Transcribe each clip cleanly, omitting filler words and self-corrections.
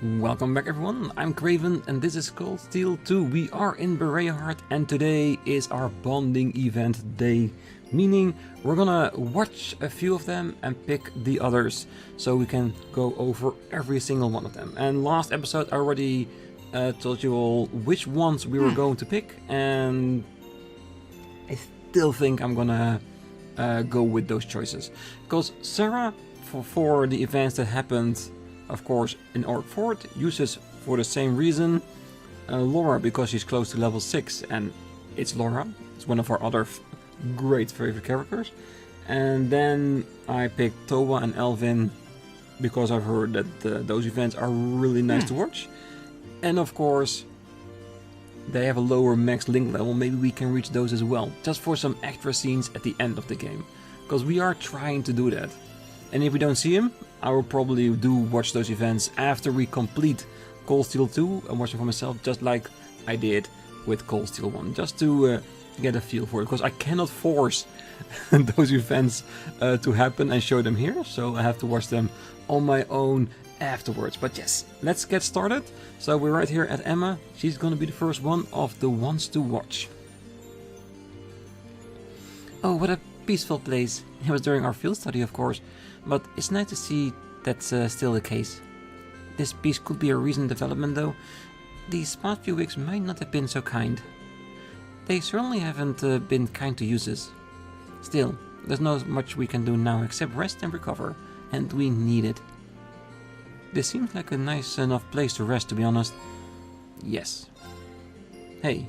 Welcome back everyone, I'm Craven and this is Cold Steel 2. We are in Bereahart and today is our bonding event day. Meaning we're gonna watch a few of them and pick the others. So we can go over every single one of them. And last episode I already told you all which ones we were going to pick. And I still think I'm gonna go with those choices. Because Sarah, for the events that happened, of course, in Orc Fort, uses for the same reason. Laura, because she's close to level 6, and it's Laura. It's one of our other great favorite characters. And then I picked Towa and Elvin, because I've heard that those events are really nice to watch. And of course, they have a lower max link level. Maybe we can reach those as well, just for some extra scenes at the end of the game. Because we are trying to do that. And if we don't see him, I will probably do watch those events after we complete Cold Steel 2 and watch them for myself, just like I did with Cold Steel 1, just to get a feel for it, because I cannot force those events to happen and show them here, so I have to watch them on my own afterwards. But yes, let's get started. So we're right here at Emma. She's gonna be the first one of the ones to watch. Oh, what a peaceful place. It was during our field study, of course. But it's nice to see that's still the case. This piece could be a recent development though. These past few weeks might not have been so kind. They certainly haven't been kind to users. Still, there's not much we can do now except rest and recover, and we need it. This seems like a nice enough place to rest, to be honest. Yes. Hey,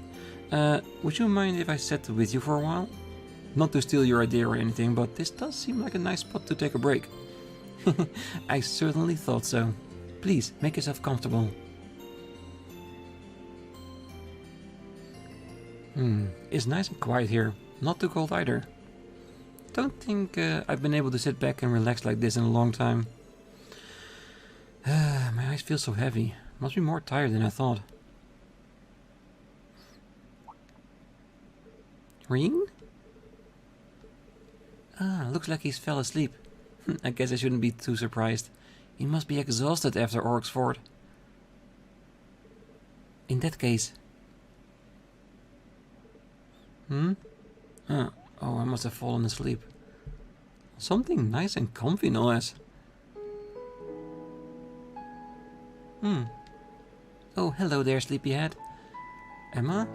would you mind if I sat with you for a while? Not to steal your idea or anything, but this does seem like a nice spot to take a break. I certainly thought so. Please, make yourself comfortable. It's nice and quiet here. Not too cold either. Don't think I've been able to sit back and relax like this in a long time. My eyes feel so heavy. Must be more tired than I thought. Rean? Ah, looks like he's fell asleep. I guess I shouldn't be too surprised. He must be exhausted after Orc's Fort. In that case... Oh, I must have fallen asleep. Something nice and comfy, no less. Oh, hello there, sleepyhead. Emma?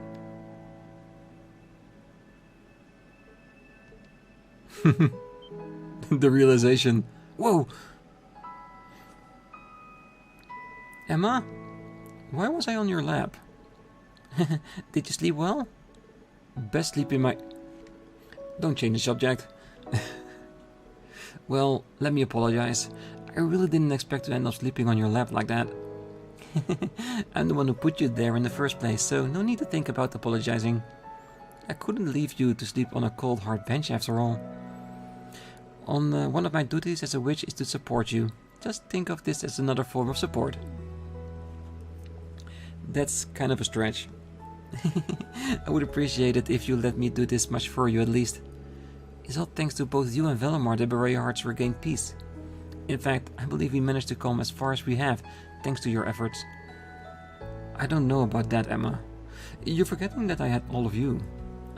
The realization. Whoa! Emma? Why was I on your lap? Did you sleep well? Best sleep in my... Don't change the subject. Well, let me apologize. I really didn't expect to end up sleeping on your lap like that. I'm the one who put you there in the first place, so no need to think about apologizing. I couldn't leave you to sleep on a cold hard bench after all. One of my duties as a witch is to support you. Just think of this as another form of support. That's kind of a stretch. I would appreciate it if you let me do this much for you at least. It's all thanks to both you and Valimar that Bereahart's regained peace. In fact, I believe we managed to come as far as we have, thanks to your efforts. I don't know about that, Emma. You're forgetting that I had all of you.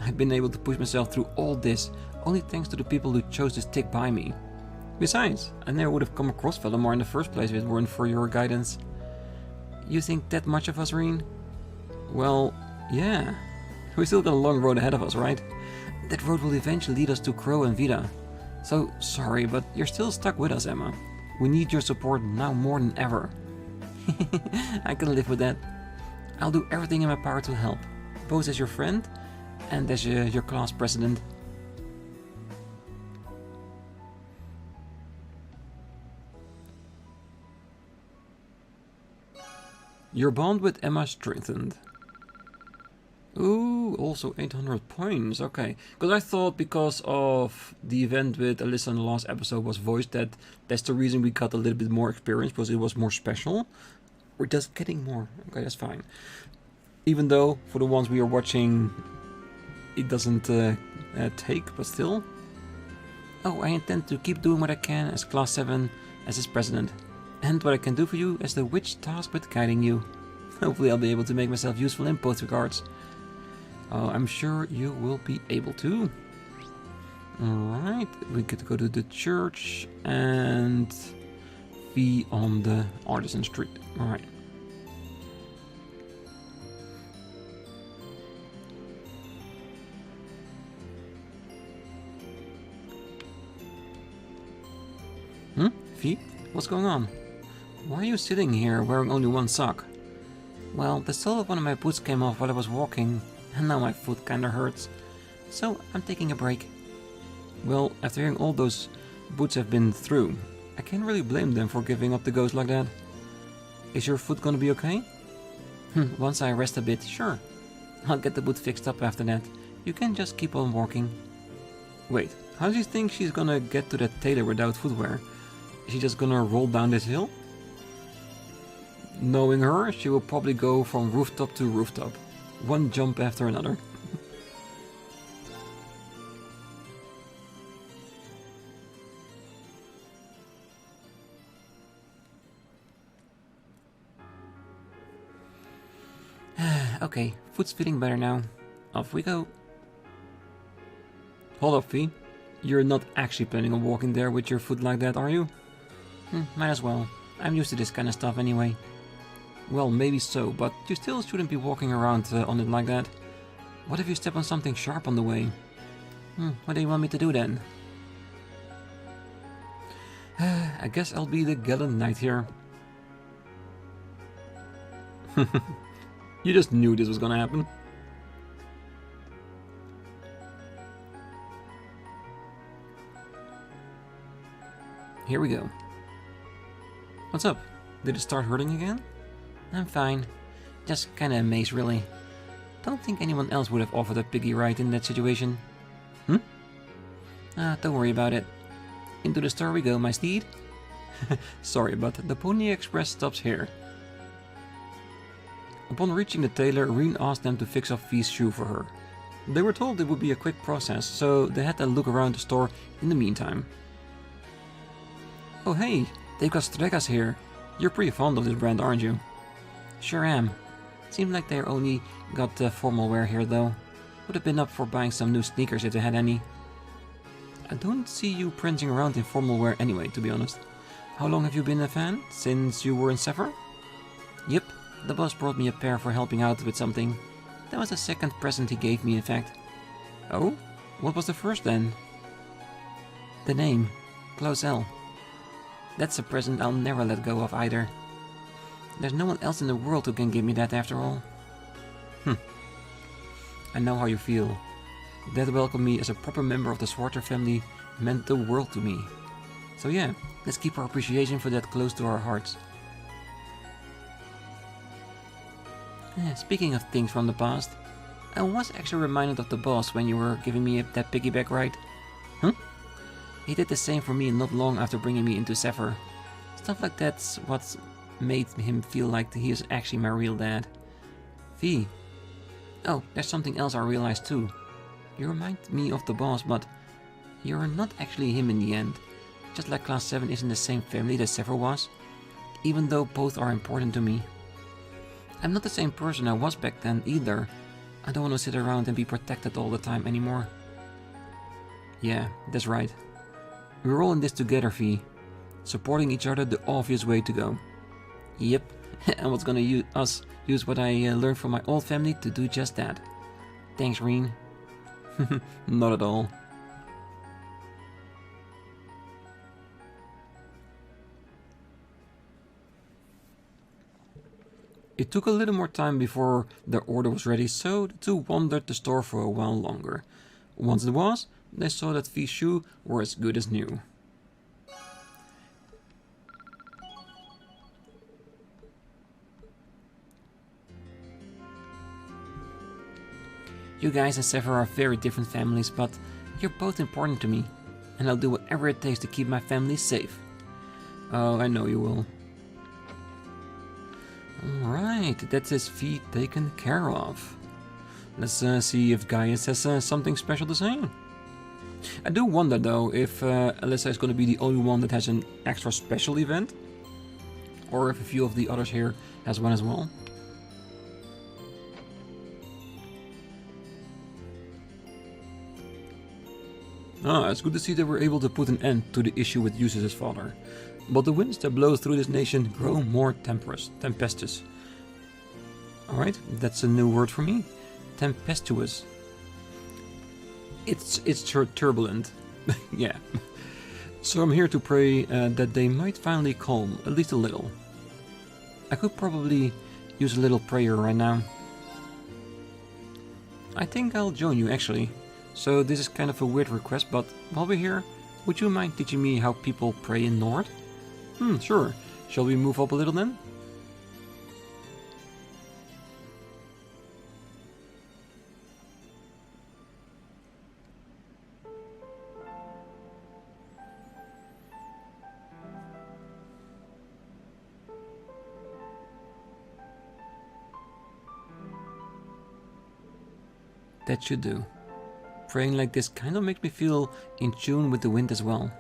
I've been able to push myself through all this, only thanks to the people who chose to stick by me. Besides, I never would have come across Valimar in the first place if it weren't for your guidance. You think that much of us, Rean? Well, yeah. We still got a long road ahead of us, right? That road will eventually lead us to Crow and Vida. So, sorry, but you're still stuck with us, Emma. We need your support now more than ever. I can live with that. I'll do everything in my power to help, both as your friend and as your class president. Your bond with Emma strengthened. Ooh, also 800 points, okay. Because I thought because of the event with Alyssa in the last episode was voiced that that's the reason we got a little bit more experience, because it was more special. We're just getting more, okay, that's fine. Even though, for the ones we are watching, it doesn't take, but still. Oh, I intend to keep doing what I can as Class 7, as its president. And what I can do for you is the witch tasked with guiding you. Hopefully I'll be able to make myself useful in both regards. I'm sure you will be able to. Alright, we get to go to the church and be on the artisan street. Alright. Fee? What's going on? Why are you sitting here wearing only one sock? Well, the sole of one of my boots came off while I was walking, and now my foot kinda hurts. So, I'm taking a break. Well, after hearing all those boots have been through, I can't really blame them for giving up the ghost like that. Is your foot gonna be okay? Once I rest a bit, sure. I'll get the boot fixed up after that. You can just keep on walking. Wait, how do you think she's gonna get to the tailor without footwear? Is she just gonna roll down this hill? Knowing her, she will probably go from rooftop to rooftop. One jump after another. Okay, foot's feeling better now. Off we go. Hold up, Fee. You're not actually planning on walking there with your foot like that, are you? Might as well. I'm used to this kind of stuff anyway. Well, maybe so, but you still shouldn't be walking around on it like that. What if you step on something sharp on the way? What do you want me to do then? I guess I'll be the gallant knight here. You just knew this was gonna happen. Here we go. What's up? Did it start hurting again? I'm fine. Just kinda amazed, really. Don't think anyone else would have offered a piggy ride in that situation. Don't worry about it. Into the store we go, my steed. Sorry, but the Pony Express stops here. Upon reaching the tailor, Rean asked them to fix up Fee's shoe for her. They were told it would be a quick process, so they had to look around the store in the meantime. Oh hey, they've got Stregas here. You're pretty fond of this brand, aren't you? Sure am. Seemed like they only got formal wear here though. Would have been up for buying some new sneakers if they had any. I don't see you prancing around in formal wear anyway, to be honest. How long have you been a fan? Since you were in Sephir? Yep, the boss brought me a pair for helping out with something. That was the second present he gave me, in fact. Oh? What was the first then? The name. Klaus L. That's a present I'll never let go of either. There's no one else in the world who can give me that after all. I know how you feel. That welcome me as a proper member of the Swarter family meant the world to me. So yeah, let's keep our appreciation for that close to our hearts. Speaking of things from the past, I was actually reminded of the boss when you were giving me that piggyback ride. He did the same for me not long after bringing me into Sephir. Stuff like that's what's made him feel like he is actually my real dad. V. Oh, there's something else I realized too. You remind me of the boss, but you're not actually him in the end. Just like Class 7 isn't the same family that Sephir was, even though both are important to me. I'm not the same person I was back then either. I don't want to sit around and be protected all the time anymore. Yeah, that's right. We're all in this together, V. Supporting each other the obvious way to go. Yep, and what's gonna use what I learned from my old family to do just that. Thanks, Rean. Not at all. It took a little more time before their order was ready, so the two wandered the store for a while longer. Once it was, they saw that Fee's shoes were as good as new. You guys and Sephir are very different families, but you're both important to me, and I'll do whatever it takes to keep my family safe. Oh, I know you will. Alright, that's his Fee taken care of. Let's see if Gaius has something special to say. I do wonder though if Alyssa is going to be the only one that has an extra special event. or if a few of the others here has one as well. It's good to see that we're able to put an end to the issue with Eustace's father. But the winds that blow through this nation grow more tempestuous. Alright, that's a new word for me. Tempestuous. It's turbulent. Yeah. So I'm here to pray that they might finally calm, at least a little. I could probably use a little prayer right now. I think I'll join you actually. So this is kind of a weird request, but while we're here, would you mind teaching me how people pray in Nord? Sure. Shall we move up a little then? That should do. Praying like this kind of makes me feel in tune with the wind as well.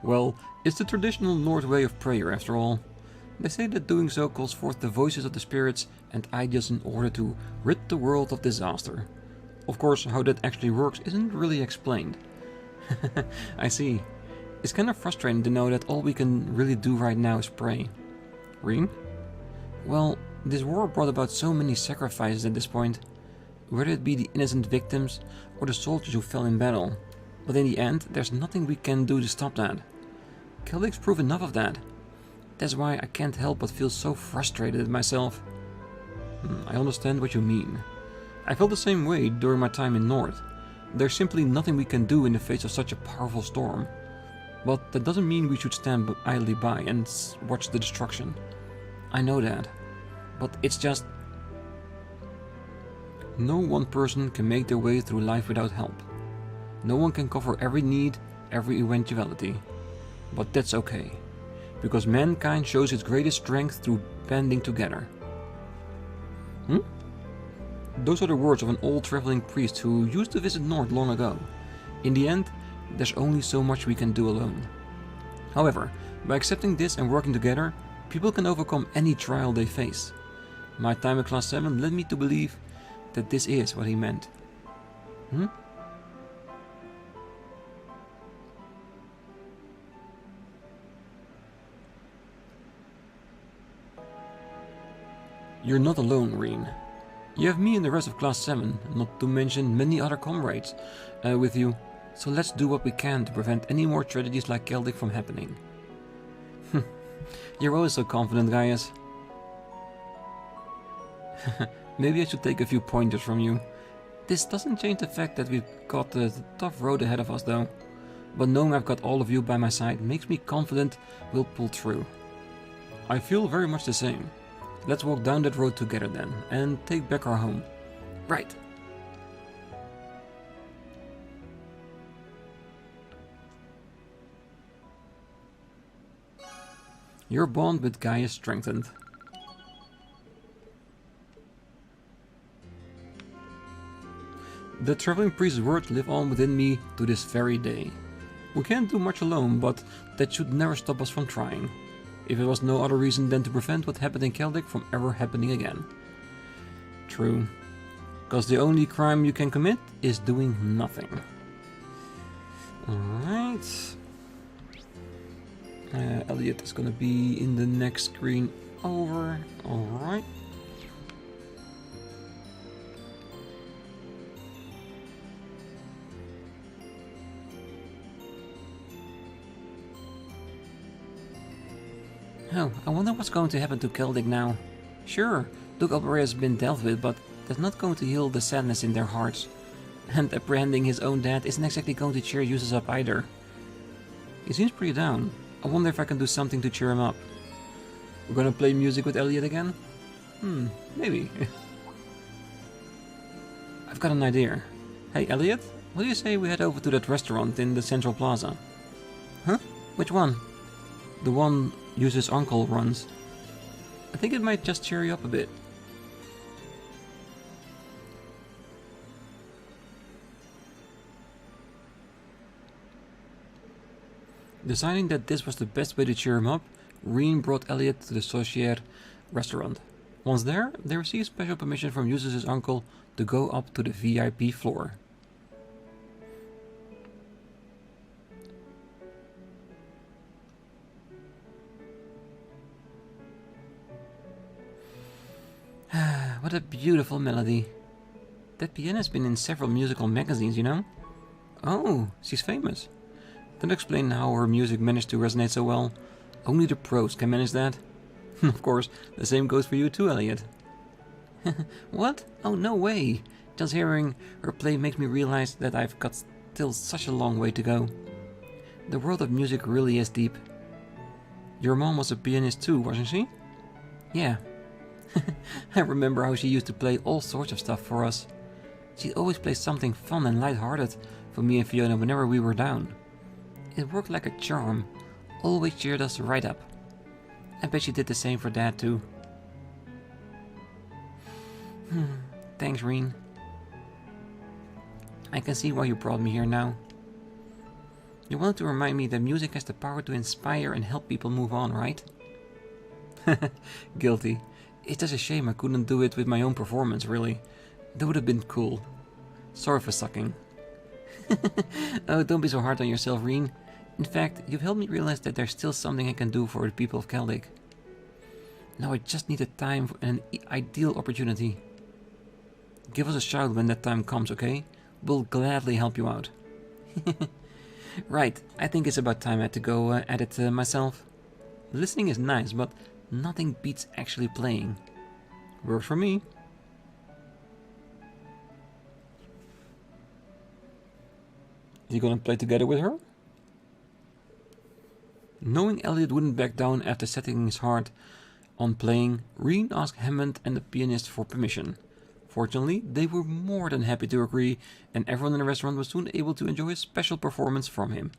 Well, it's the traditional Nord way of prayer after all. They say that doing so calls forth the voices of the spirits and ideas in order to rid the world of disaster. Of course, how that actually works isn't really explained. I see. It's kind of frustrating to know that all we can really do right now is pray. Rean? Well, this war brought about so many sacrifices at this point. Whether it be the innocent victims or the soldiers who fell in battle. But in the end, there's nothing we can do to stop that. Celdic's prove enough of that. That's why I can't help but feel so frustrated myself. I understand what you mean. I felt the same way during my time in Nord. There's simply nothing we can do in the face of such a powerful storm. But that doesn't mean we should stand idly by and watch the destruction. I know that. But it's just... No one person can make their way through life without help. No one can cover every need, every eventuality. But that's okay, because mankind shows its greatest strength through banding together. Those are the words of an old traveling priest who used to visit Nord long ago. In the end, there's only so much we can do alone. However, by accepting this and working together, people can overcome any trial they face. My time in Class 7 led me to believe that this is what he meant. You're not alone, Rean. You have me and the rest of Class 7, not to mention many other comrades, with you, so let's do what we can to prevent any more tragedies like Celdic from happening. You're always so confident, Gaius. Maybe I should take a few pointers from you. This doesn't change the fact that we've got a tough road ahead of us though. But knowing I've got all of you by my side makes me confident we'll pull through. I feel very much the same. Let's walk down that road together then, and take back our home. Right. Your bond with Gaius strengthened. The traveling priest's words live on within me to this very day. We can't do much alone, but that should never stop us from trying. If it was no other reason than to prevent what happened in Celdic from ever happening again. True. Because the only crime you can commit is doing nothing. Alright. Elliot is gonna be in the next screen over. Alright. Oh, I wonder what's going to happen to Celdic now. Sure, Duke Alberia has been dealt with, but that's not going to heal the sadness in their hearts. And apprehending his own dad isn't exactly going to cheer Eustace up either. He seems pretty down. I wonder if I can do something to cheer him up. We're gonna play music with Elliot again? Maybe. I've got an idea. Hey Elliot, what do you say we head over to that restaurant in the Central Plaza? Huh? Which one? The one Eustace's uncle runs. I think it might just cheer you up a bit. Deciding that this was the best way to cheer him up, Rean brought Elliot to the Saucier restaurant. Once there, they received special permission from Eustace's uncle to go up to the VIP floor. What a beautiful melody. That pianist's been in several musical magazines, you know? Oh, she's famous. Don't explain how her music managed to resonate so well. Only the pros can manage that. Of course, the same goes for you too, Elliot. What? Oh, no way. Just hearing her play makes me realize that I've got still such a long way to go. The world of music really is deep. Your mom was a pianist too, wasn't she? Yeah. I remember how she used to play all sorts of stuff for us. She'd always play something fun and light-hearted for me and Fiona whenever we were down. It worked like a charm, always cheered us right up. I bet she did the same for Dad too. Thanks, Rean. I can see why you brought me here now. You wanted to remind me that music has the power to inspire and help people move on, right? Guilty. It's just a shame I couldn't do it with my own performance, really. That would have been cool. Sorry for sucking. Oh, don't be so hard on yourself, Rean. In fact, you've helped me realize that there's still something I can do for the people of Celdic. Now I just need a time and an ideal opportunity. Give us a shout when that time comes, okay? We'll gladly help you out. Right, I think it's about time I had to go at it myself. Listening is nice, but nothing beats actually playing. Works for me. Is he gonna play together with her? Knowing Elliot wouldn't back down after setting his heart on playing, Rean asked Hammond and the pianist for permission. Fortunately, they were more than happy to agree, and everyone in the restaurant was soon able to enjoy a special performance from him.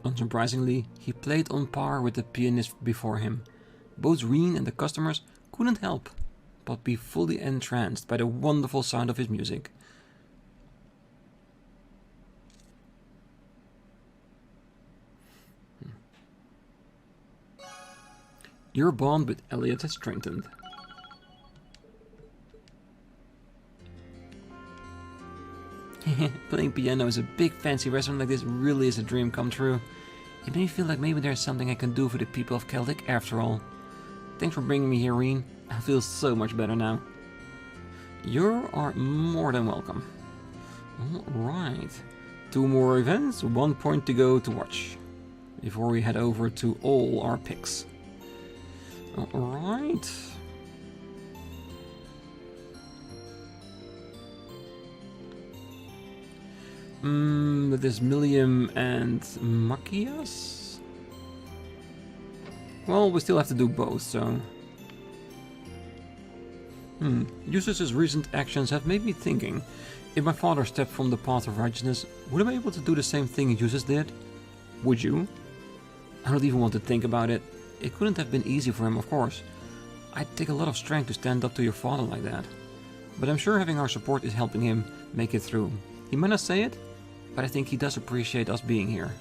Unsurprisingly, he played on par with the pianist before him. Both Rean and the customers couldn't help but be fully entranced by the wonderful sound of his music. Your bond with Elliot has strengthened. Playing piano in a big fancy restaurant like this really is a dream come true. It made me feel like maybe there's something I can do for the people of Celdic after all. Thanks for bringing me here, Rean. I feel so much better now. You are more than welcome. Alright. 2 more events, 1 point to go to watch. Before we head over to all our picks. Alright. That is Milliam and Machias? Well, we still have to do both, so... Eustace's recent actions have made me thinking. If my father stepped from the path of righteousness, would I be able to do the same thing Eustace did? Would you? I don't even want to think about it. It couldn't have been easy for him, of course. I'd take a lot of strength to stand up to your father like that. But I'm sure having our support is helping him make it through. He might not say it, but I think he does appreciate us being here.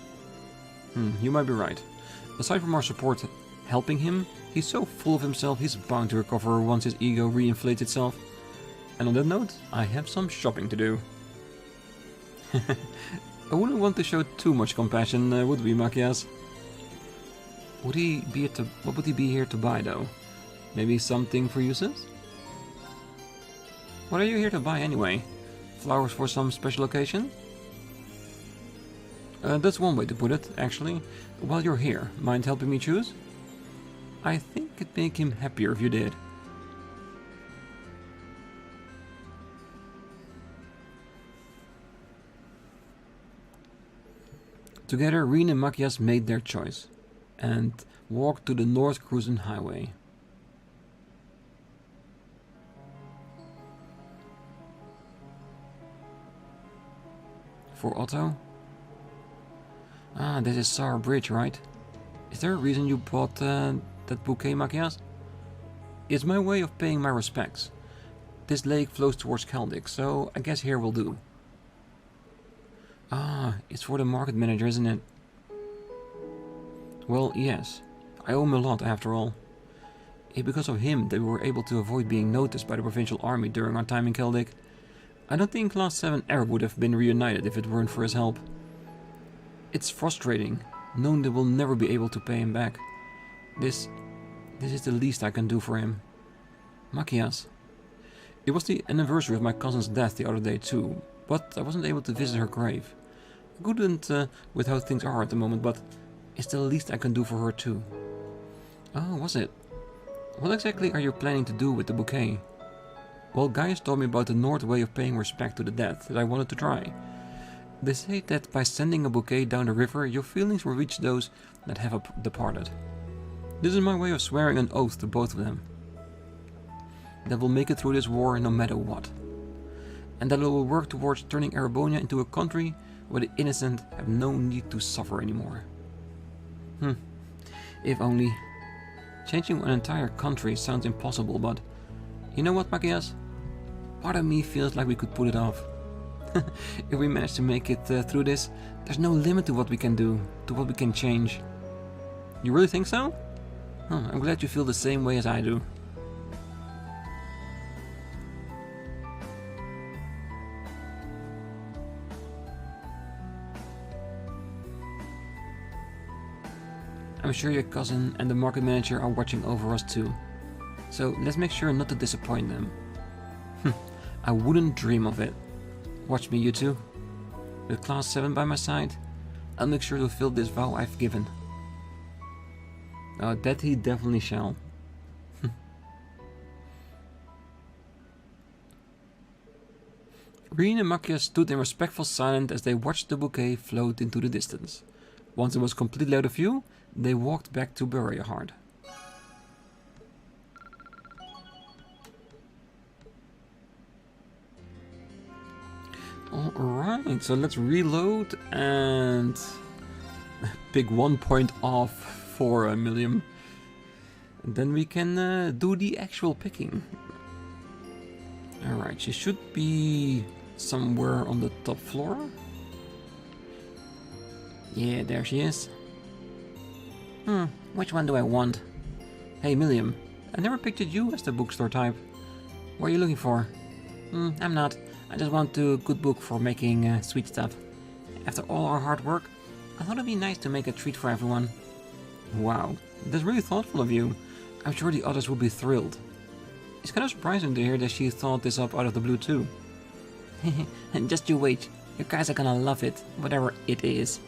You might be right. Aside from our support helping him, he's so full of himself he's bound to recover once his ego reinflates itself. And on that note, I have some shopping to do. I wouldn't want to show too much compassion, would we, Machias? What would he be here to buy, though? Maybe something for Eustace? What are you here to buy, anyway? Flowers for some special occasion? That's one way to put it, actually. While you're here, mind helping me choose? I think it'd make him happier if you did. Together, Rean and Machias made their choice and walked to the North Cruzen Highway. for Otto. Ah, this is Sour Bridge, right? Is there a reason you bought that bouquet, Machias? It's my way of paying my respects. This lake flows towards Celdic, so I guess here will do. Ah, it's for the market manager, isn't it? Well, yes. I owe him a lot, after all. It's because of him that we were able to avoid being noticed by the provincial army during our time in Celdic. I don't think Class 7 ever would have been reunited if it weren't for his help. It's frustrating, knowing that we'll never be able to pay him back. This is the least I can do for him. Machias. It was the anniversary of my cousin's death the other day too, but I wasn't able to visit her grave. I couldn't with how things are at the moment, but it's the least I can do for her too. Oh, was it? What exactly are you planning to do with the bouquet? Well, guys told me about the North way of paying respect to the dead that I wanted to try. They say that by sending a bouquet down the river, your feelings will reach those that have departed. This is my way of swearing an oath to both of them. That we'll make it through this war no matter what. And that it will work towards turning Erebonia into a country where the innocent have no need to suffer anymore. If only. Changing an entire country sounds impossible, but you know what, Machias? Part of me feels like we could pull it off. If we manage to make it through this, there's no limit to what we can do, to what we can change. You really think so? Oh, I'm glad you feel the same way as I do. I'm sure your cousin and the market manager are watching over us too. So let's make sure not to disappoint them. I wouldn't dream of it. Watch me, you two. With Class 7 by my side, I'll make sure to fulfill this vow I've given. That he definitely shall. Rean and Machias stood in respectful silence as they watched the bouquet float into the distance. Once it was completely out of view, they walked back to Bereahard. Alright, so let's reload and pick 1 point off for Millium. And then we can do the actual picking. Alright, she should be somewhere on the top floor. Yeah, there she is. Which one do I want? Hey Millium, I never pictured you as the bookstore type. What are you looking for? I'm not. I just want a good book for making sweet stuff. After all our hard work, I thought it'd be nice to make a treat for everyone. Wow, that's really thoughtful of you. I'm sure the others will be thrilled. It's kind of surprising to hear that she thought this up out of the blue too. Just you wait, you guys are gonna love it, whatever it is.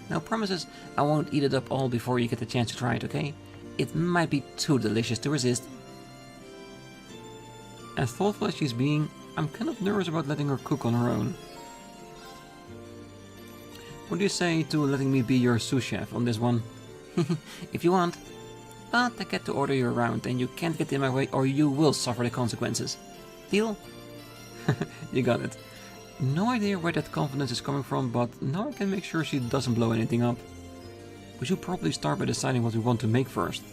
No promises, I won't eat it up all before you get the chance to try it, okay? It might be too delicious to resist. As thoughtful as she's being, I'm kind of nervous about letting her cook on her own. What do you say to letting me be your sous chef on this one? If you want. But I get to order you around and you can't get in my way or you will suffer the consequences. Deal? You got it. No idea where that confidence is coming from, but now I can make sure she doesn't blow anything up. We should probably start by deciding what we want to make first.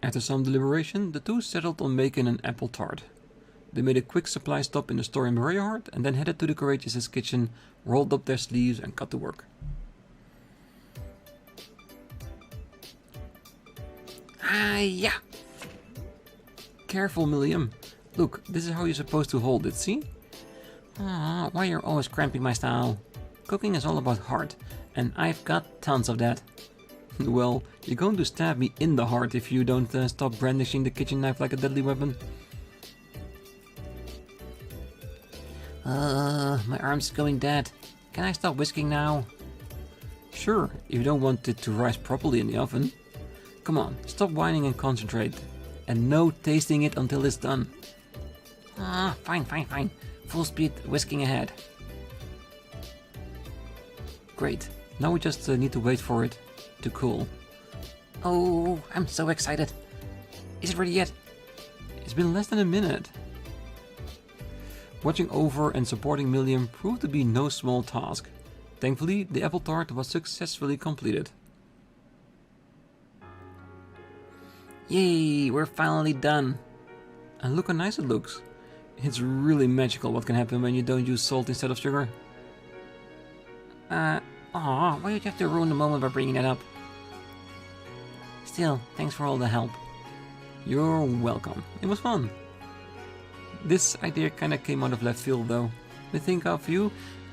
After some deliberation, the two settled on making an apple tart. They made a quick supply stop in the store in Bereahard and then headed to the Courageous' kitchen, rolled up their sleeves and got to work. Yeah. Careful, Millium. Look, this is how you're supposed to hold it, see? Aw, why you're always cramping my style? Cooking is all about heart, and I've got tons of that. Well, you're going to stab me in the heart if you don't stop brandishing the kitchen knife like a deadly weapon. My arm's going dead. Can I stop whisking now? Sure, if you don't want it to rise properly in the oven. Come on, stop whining and concentrate. And no tasting it until it's done. Fine. Full speed whisking ahead. Great, now we just need to wait for it to cool. Oh, I'm so excited. Is it ready yet? It's been less than a minute. Watching over and supporting Milliam proved to be no small task. Thankfully, the apple tart was successfully completed. Yay, we're finally done. And look how nice it looks. It's really magical what can happen when you don't use salt instead of sugar. Aw, why did you have to ruin the moment by bringing that up? Still, thanks for all the help. You're welcome. It was fun. This idea kinda came out of left field though. When I think of you,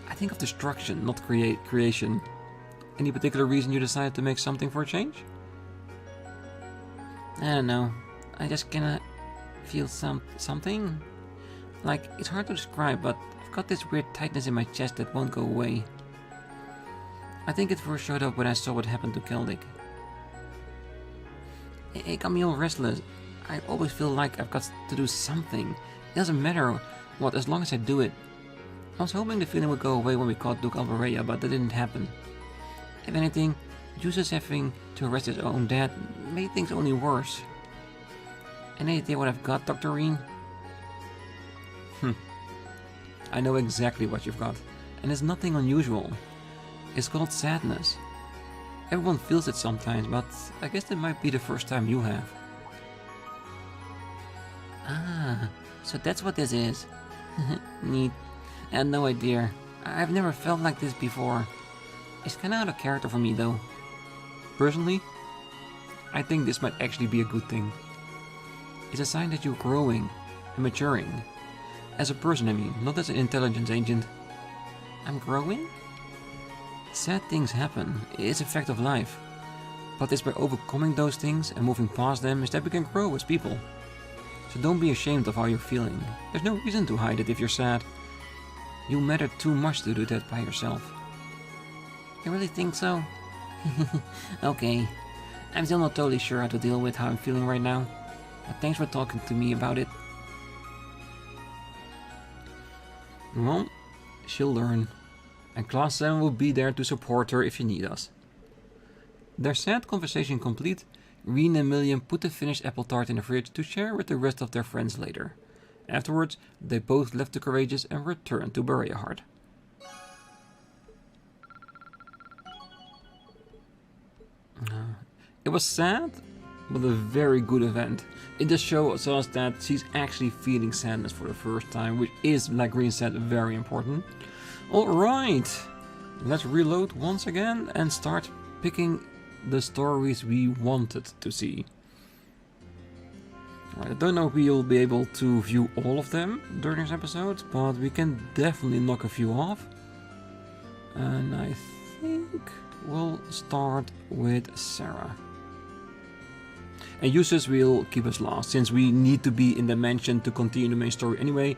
I think of destruction, not creation. Any particular reason you decided to make something for a change? I don't know. I just kinda feel something. Like, it's hard to describe, but I've got this weird tightness in my chest that won't go away. I think it first showed up when I saw what happened to Celdic. It got me all restless. I always feel like I've got to do something. It doesn't matter what, as long as I do it. I was hoping the feeling would go away when we caught Duke Alvarea, but that didn't happen. If anything, Juice's having to arrest his own dad made things only worse. Any idea what I've got, Dr. Rean? I know exactly what you've got, and it's nothing unusual. It's called sadness. Everyone feels it sometimes, but I guess that might be the first time you have. Ah, so that's what this is. Neat. I had no idea. I've never felt like this before. It's kinda out of character for me though. Personally, I think this might actually be a good thing. It's a sign that you're growing and maturing. As a person, I mean, not as an intelligence agent. I'm growing? Sad things happen. It's a fact of life. But it's by overcoming those things and moving past them is that we can grow as people. So don't be ashamed of how you're feeling. There's no reason to hide it if you're sad. You matter too much to do that by yourself. You really think so? Okay. I'm still not totally sure how to deal with how I'm feeling right now. But thanks for talking to me about it. Well, she'll learn. And Class 7 will be there to support her if you need us. Their sad conversation complete, Rean and Milliam put the finished apple tart in the fridge to share with the rest of their friends later. Afterwards, they both left the Courageous and returned to Bereahard. It was sad, but a very good event. It just shows us that she's actually feeling sadness for the first time, which is, like Rean said, very important. Alright, let's reload once again and start picking the stories we wanted to see. Right, I don't know if we'll be able to view all of them during this episode, but we can definitely knock a few off. And I think we'll start with Sarah. And Eustace will keep us last, since we need to be in the mansion to continue the main story anyway.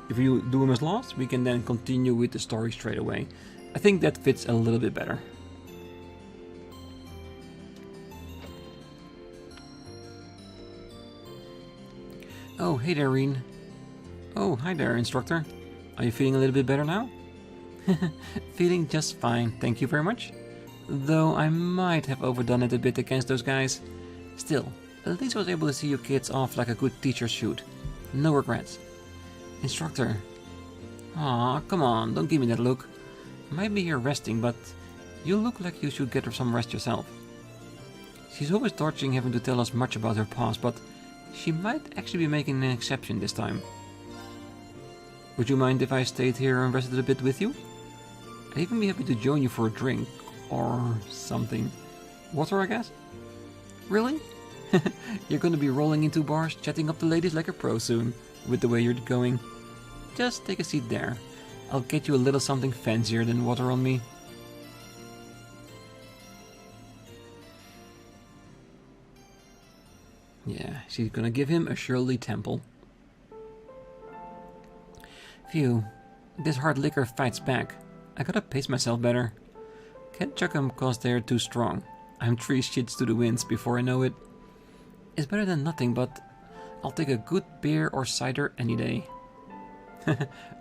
If you do him as last, we can then continue with the story straight away. I think that fits a little bit better. Oh, hey there, Rean. Oh, hi there, instructor. Are you feeling a little bit better now? Feeling just fine, thank you very much. Though I might have overdone it a bit against those guys. Still, at least I was able to see you kids off like a good teacher should. No regrets. Instructor. Aw, come on, don't give me that look. I might be here resting, but you look like you should get some rest yourself. She's always dodging having to tell us much about her past, but she might actually be making an exception this time. Would you mind if I stayed here and rested a bit with you? I'd even be happy to join you for a drink, or something. Water, I guess? Really? You're gonna be rolling into bars, chatting up the ladies like a pro soon, with the way you're going. Just take a seat there. I'll get you a little something fancier than water on me. Yeah, she's gonna give him a Shirley Temple. Phew, this hard liquor fights back. I gotta pace myself better. Can't chuck 'em cause they're too strong. I'm 3 shits to the winds before I know it. It's better than nothing, but I'll take a good beer or cider any day.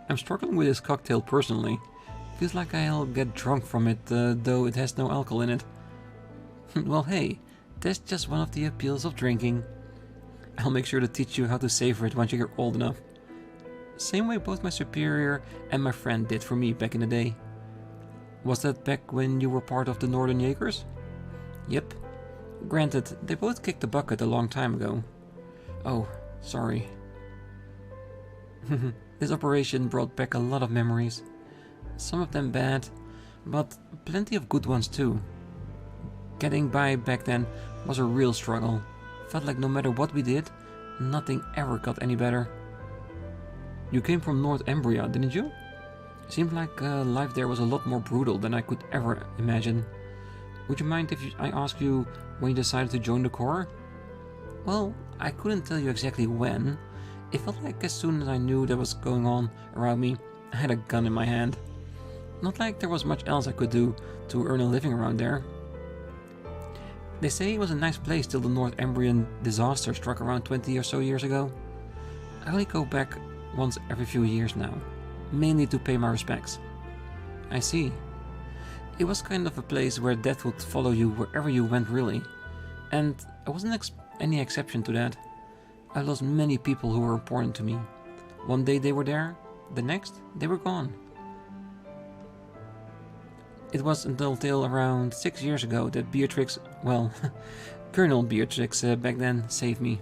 I'm struggling with this cocktail personally. Feels like I'll get drunk from it, though it has no alcohol in it. Well, hey, that's just one of the appeals of drinking. I'll make sure to teach you how to savor it once you're old enough. Same way both my superior and my friend did for me back in the day. Was that back when you were part of the Northern Jaegers? Yep. Granted, they both kicked the bucket a long time ago. Oh, sorry. This operation brought back a lot of memories. Some of them bad, but plenty of good ones too. Getting by back then was a real struggle. Felt like no matter what we did, nothing ever got any better. You came from North Umbria, didn't you? Seemed like life there was a lot more brutal than I could ever imagine. Would you mind if I ask you when you decided to join the Corps? Well, I couldn't tell you exactly when. It felt like as soon as I knew that was going on around me, I had a gun in my hand. Not like there was much else I could do to earn a living around there. They say it was a nice place till the North Umbrian disaster struck around 20 or so years ago. I only go back once every few years now, mainly to pay my respects. I see. It was kind of a place where death would follow you wherever you went really. And I wasn't any exception to that. I lost many people who were important to me. One day they were there, the next they were gone. It was until around 6 years ago that Beatrix, well, Colonel Beatrix back then saved me.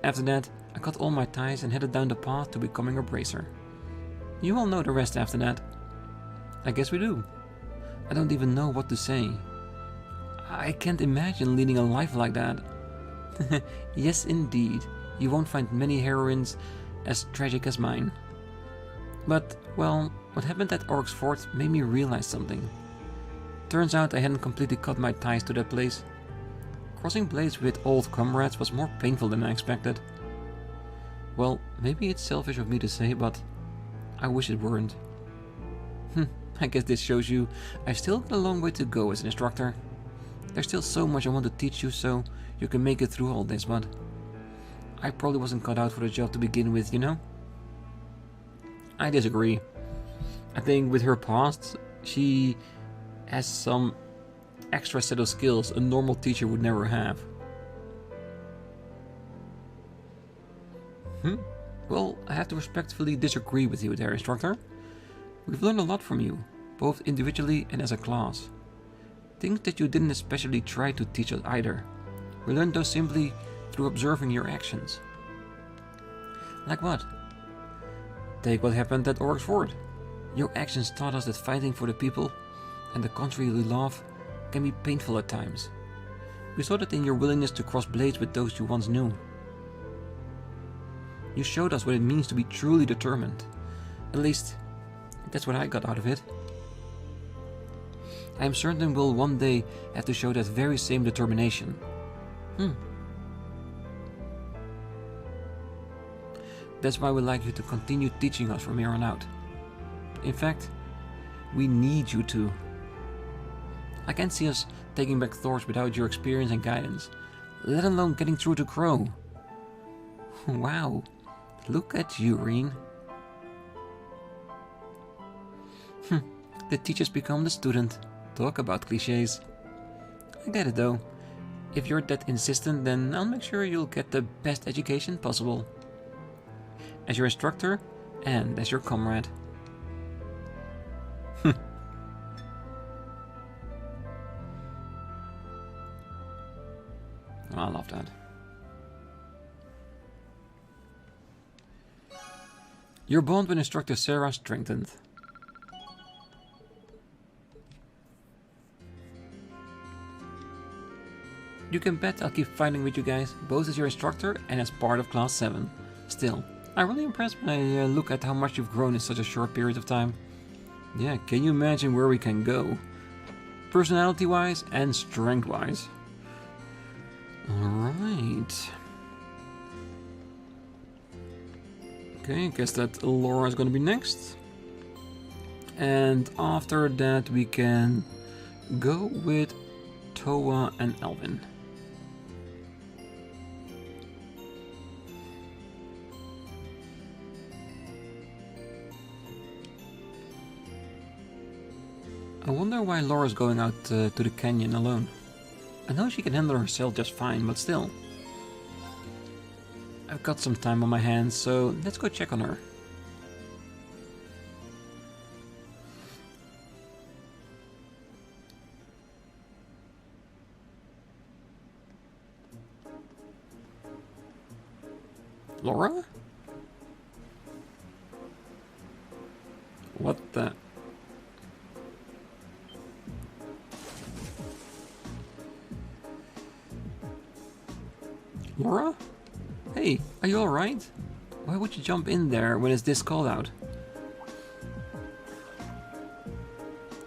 After that, I cut all my ties and headed down the path to becoming a bracer. You all know the rest after that. I guess we do. I don't even know what to say. I can't imagine leading a life like that. Yes, indeed. You won't find many heroines as tragic as mine. But, well, what happened at Orc's Fort made me realize something. Turns out I hadn't completely cut my ties to that place. Crossing blades with old comrades was more painful than I expected. Well, maybe it's selfish of me to say, but I wish it weren't. I guess this shows you I've still got a long way to go as an instructor. There's still so much I want to teach you so you can make it through all this, but I probably wasn't cut out for the job to begin with, you know? I disagree. I think with her past, she has some extra set of skills a normal teacher would never have. Well, I have to respectfully disagree with you there, instructor. We've learned a lot from you, both individually and as a class. Things that you didn't especially try to teach us either. We learned those simply through observing your actions. Like what? Take what happened at Orc's Fort. Your actions taught us that fighting for the people and the country we love can be painful at times. We saw that in your willingness to cross blades with those you once knew. You showed us what it means to be truly determined. At least, that's what I got out of it. I am certain we'll one day have to show that very same determination. That's why we'd like you to continue teaching us from here on out. In fact, we need you to. I can't see us taking back Thors without your experience and guidance, let alone getting through to Crow. Wow, look at you, Rean. The teacher's become the student. Talk about cliches. I get it though. If you're that insistent, then I'll make sure you'll get the best education possible. As your instructor and as your comrade. I love that. Your bond with instructor Sarah strengthened. You can bet I'll keep fighting with you guys, both as your instructor and as part of Class 7. Still, I'm really impressed when I look at how much you've grown in such a short period of time. Yeah, can you imagine where we can go? Personality-wise and strength-wise. Alright. Okay, I guess that Laura is gonna be next. And after that we can go with Toa and Elvin. I wonder why Laura's going out to the canyon alone. I know she can handle herself just fine, but still. I've got some time on my hands, so let's go check on her. Laura? What the... Laura? Hey, are you alright? Why would you jump in there when it's this cold out?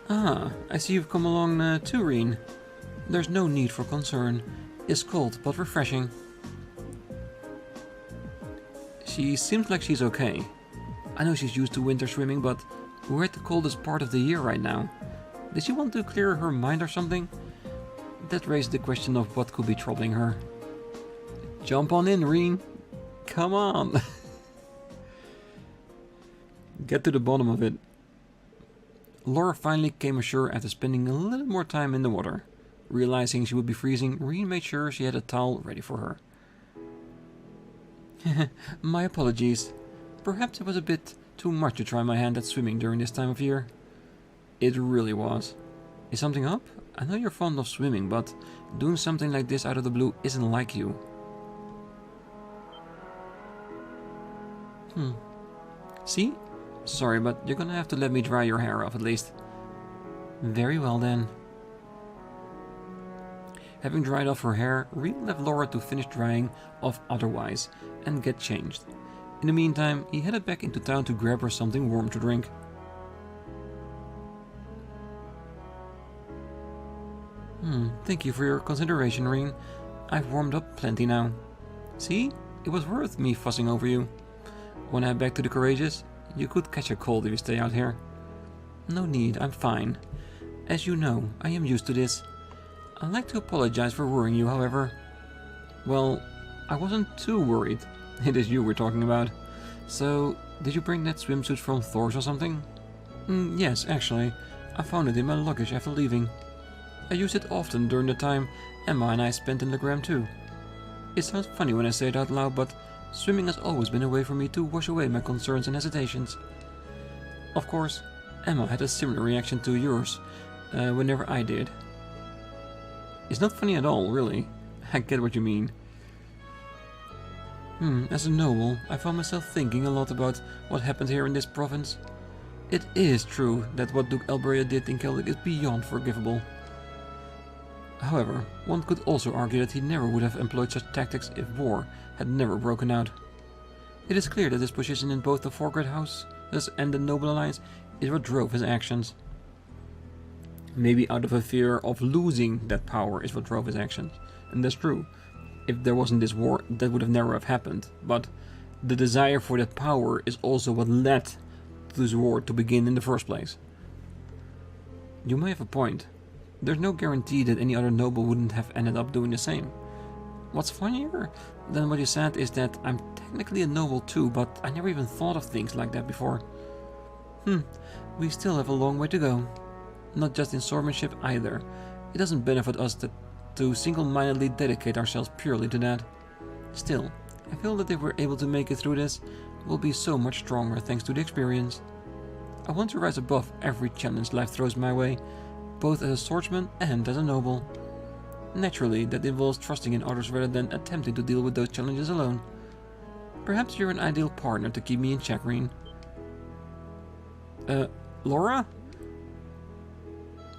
Ah, I see you've come along too, Rean. There's no need for concern. It's cold but refreshing. She seems like she's okay. I know she's used to winter swimming, but we're at the coldest part of the year right now. Did she want to clear her mind or something? That raised the question of what could be troubling her. Jump on in, Rean. Come on. Get to the bottom of it. Laura finally came ashore after spending a little more time in the water. Realizing she would be freezing, Rean made sure she had a towel ready for her. My apologies. Perhaps it was a bit too much to try my hand at swimming during this time of year. It really was. Is something up? I know you're fond of swimming, but doing something like this out of the blue isn't like you. See? Sorry, but you're gonna have to let me dry your hair off at least. Very well then. Having dried off her hair, Rean left Laura to finish drying off otherwise and get changed. In the meantime, he headed back into town to grab her something warm to drink. Thank you for your consideration, Rean. I've warmed up plenty now. See? It was worth me fussing over you. Wanna head back to the Courageous? You could catch a cold if you stay out here. No need, I'm fine. As you know, I am used to this. I'd like to apologize for worrying you, however. Well, I wasn't too worried. It is you we're talking about. So, did you bring that swimsuit from Thor's or something? Yes, actually. I found it in my luggage after leaving. I use it often during the time Emma and I spent in the Gram too. It sounds funny when I say it out loud, but swimming has always been a way for me to wash away my concerns and hesitations. Of course, Emma had a similar reaction to yours whenever I did. It's not funny at all, really. I get what you mean. As a noble, I found myself thinking a lot about what happened here in this province. It is true that what Duke Elbrea did in Celdic is beyond forgivable. However, one could also argue that he never would have employed such tactics if war had never broken out. It is clear that his position in both the Four Great Houses and the Noble Alliance is what drove his actions. Maybe out of a fear of losing that power is what drove his actions. And that's true. If there wasn't this war, that would have never have happened. But the desire for that power is also what led to this war to begin in the first place. You may have a point. There's no guarantee that any other noble wouldn't have ended up doing the same. What's funnier than what you said is that I'm technically a noble too, but I never even thought of things like that before. We still have a long way to go. Not just in swordsmanship either. It doesn't benefit us to single-mindedly dedicate ourselves purely to that. Still, I feel that if we're able to make it through this, we'll be so much stronger thanks to the experience. I want to rise above every challenge life throws my way, both as a swordsman and as a noble. Naturally, that involves trusting in others rather than attempting to deal with those challenges alone. Perhaps you're an ideal partner to keep me in check, Rean. Laura?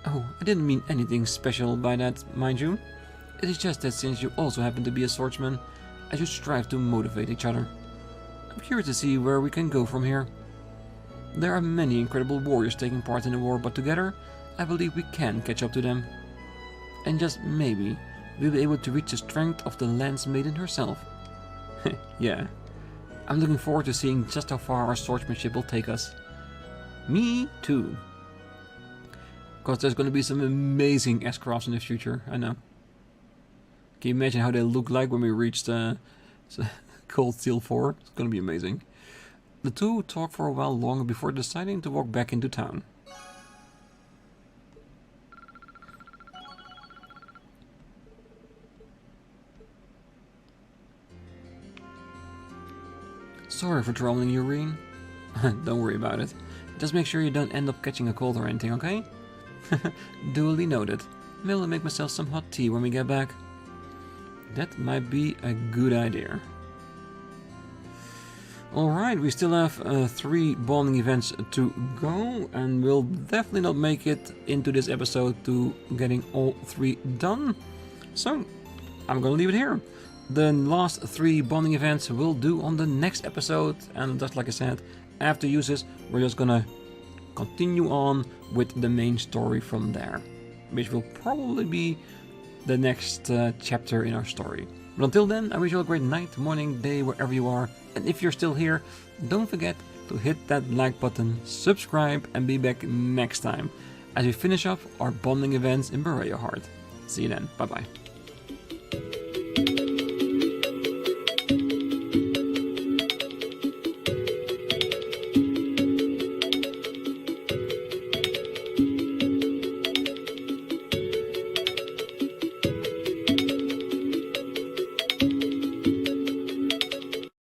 Oh, I didn't mean anything special by that, mind you. It is just that since you also happen to be a swordsman, I should strive to motivate each other. I'm curious to see where we can go from here. There are many incredible warriors taking part in the war, but together, I believe we can catch up to them. And just maybe, we'll be able to reach the strength of the Lance Maiden herself. Yeah, I'm looking forward to seeing just how far our swordsmanship will take us. Me too. Because there's going to be some amazing S-crafts in the future, I know. Can you imagine how they look like when we reach Cold Steel 4? It's going to be amazing. The two talk for a while longer before deciding to walk back into town. sorry for troubling you, Rean. Don't worry about it. Just make sure you don't end up catching a cold or anything, okay? Duly noted. Maybe I'll make myself some hot tea when we get back. That might be a good idea. Alright, we still have 3 bonding events to go, and we'll definitely not make it into this episode to getting all 3 done. So, I'm gonna leave it here. The last 3 bonding events we'll do on the next episode, and just like I said, after uses, we're just gonna continue on with the main story from there, which will probably be the next chapter in our story. But until then, I wish you all a great night, morning, day, wherever you are. And if you're still here, don't forget to hit that like button, subscribe, and be back next time as we finish up our bonding events in Befell. See you then. Bye bye.